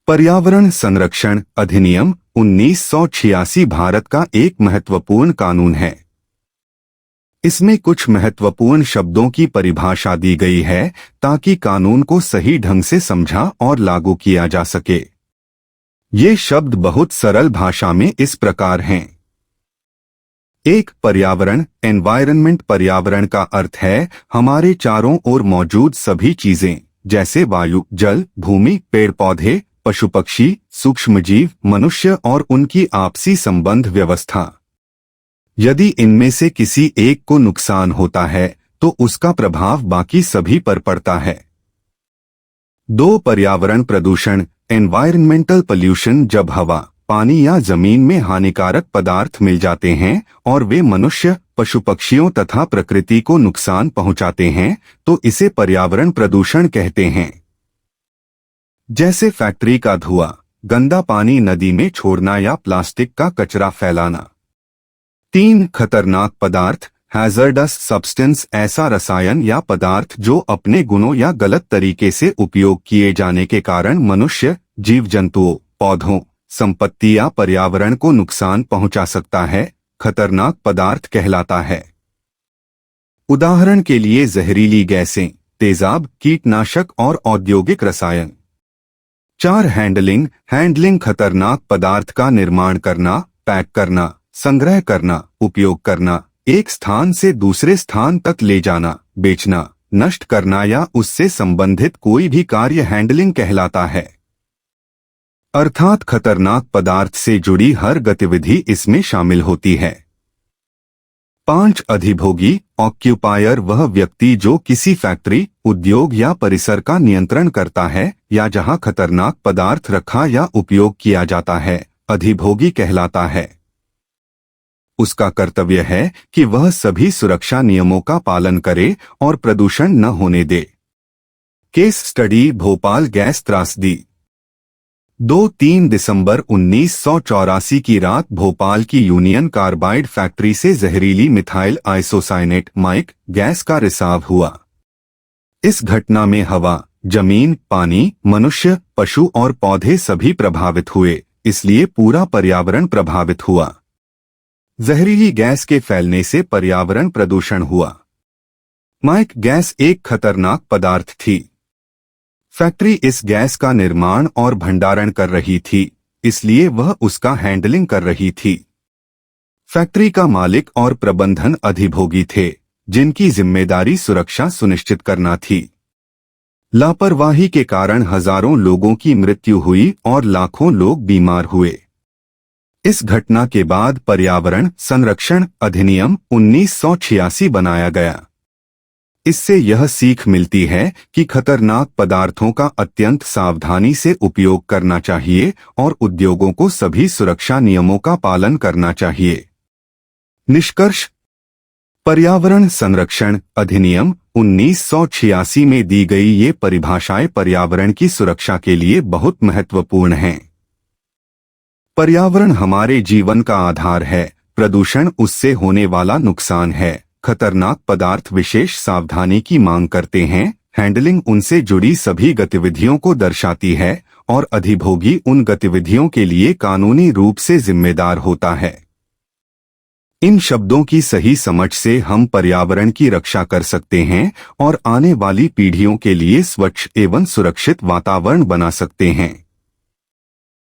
पर्यावरण संरक्षण अधिनियम 1986 भारत का एक महत्वपूर्ण कानून है। इसमें कुछ महत्वपूर्ण शब्दों की परिभाषा दी गई है ताकि कानून को सही ढंग से समझा और लागू किया जा सके। ये शब्द बहुत सरल भाषा में इस प्रकार हैं। 1. पर्यावरण एनवायरनमेंट। पर्यावरण का अर्थ है हमारे चारों ओर मौजूद सभी चीजें जैसे वायु, जल, भूमि, पेड़ पौधे, पशु पक्षी, सूक्ष्मजीव, मनुष्य और उनकी आपसी संबंध व्यवस्था। यदि इनमें से किसी एक को नुकसान होता है तो उसका प्रभाव बाकी सभी पर पड़ता है। 2. पर्यावरण प्रदूषण एनवायरमेंटल पोल्यूशन। जब हवा, पानी या जमीन में हानिकारक पदार्थ मिल जाते हैं और वे मनुष्य, पशु पक्षियों तथा प्रकृति को नुकसान पहुंचाते हैं तो इसे पर्यावरण प्रदूषण कहते हैं। जैसे फैक्ट्री का धुआं, गंदा पानी नदी में छोड़ना या प्लास्टिक का कचरा फैलाना। 3. खतरनाक पदार्थ हैजर्डस सब्सटेंस। ऐसा रसायन या पदार्थ जो अपने गुणों या गलत तरीके से उपयोग किए जाने के कारण मनुष्य, जीव जंतुओं, पौधों, संपत्ति या पर्यावरण को नुकसान पहुंचा सकता है, खतरनाक पदार्थ कहलाता है। उदाहरण के लिए जहरीली गैसें, तेजाब, कीटनाशक और औद्योगिक रसायन। 4. हैंडलिंग खतरनाक पदार्थ का निर्माण करना, पैक करना, संग्रह करना, उपयोग करना, एक स्थान से दूसरे स्थान तक ले जाना, बेचना, नष्ट करना या उससे संबंधित कोई भी कार्य हैंडलिंग कहलाता है। अर्थात खतरनाक पदार्थ से जुड़ी हर गतिविधि इसमें शामिल होती है। 5. अधिभोगी ऑक्यूपायर। वह व्यक्ति जो किसी फैक्ट्री, उद्योग या परिसर का नियंत्रण करता है या जहां खतरनाक पदार्थ रखा या उपयोग किया जाता है, अधिभोगी कहलाता है। उसका कर्तव्य है कि वह सभी सुरक्षा नियमों का पालन करे और प्रदूषण न होने दे। केस स्टडी भोपाल गैस त्रासदी। 2-3 दिसंबर 1984 की रात भोपाल की यूनियन कार्बाइड फैक्ट्री से जहरीली मिथाइल आइसोसाइनेट माइक गैस का रिसाव हुआ। इस घटना में हवा, जमीन, पानी, मनुष्य, पशु और पौधे सभी प्रभावित हुए, इसलिए पूरा पर्यावरण प्रभावित हुआ। जहरीली गैस के फैलने से पर्यावरण प्रदूषण हुआ। माइक गैस एक खतरनाक पदार्थ थी। फैक्ट्री इस गैस का निर्माण और भंडारण कर रही थी, इसलिए वह उसका हैंडलिंग कर रही थी। फैक्ट्री का मालिक और प्रबंधन अधिभोगी थे, जिनकी जिम्मेदारी सुरक्षा सुनिश्चित करना थी। लापरवाही के कारण हजारों लोगों की मृत्यु हुई और लाखों लोग बीमार हुए। इस घटना के बाद पर्यावरण संरक्षण अधिनियम 1986 बनाया गया। इससे यह सीख मिलती है कि खतरनाक पदार्थों का अत्यंत सावधानी से उपयोग करना चाहिए और उद्योगों को सभी सुरक्षा नियमों का पालन करना चाहिए। निष्कर्ष: पर्यावरण संरक्षण अधिनियम 1986 में दी गई ये परिभाषाएं पर्यावरण की सुरक्षा के लिए बहुत महत्वपूर्ण हैं। पर्यावरण हमारे जीवन का आधार है, प्रदूषण उससे होने वाला नुकसान है, खतरनाक पदार्थ विशेष सावधानी की मांग करते हैं, हैंडलिंग उनसे जुड़ी सभी गतिविधियों को दर्शाती है और अधिभोगी उन गतिविधियों के लिए कानूनी रूप से जिम्मेदार होता है। इन शब्दों की सही समझ से हम पर्यावरण की रक्षा कर सकते हैं और आने वाली पीढ़ियों के लिए स्वच्छ एवं सुरक्षित वातावरण बना सकते हैं।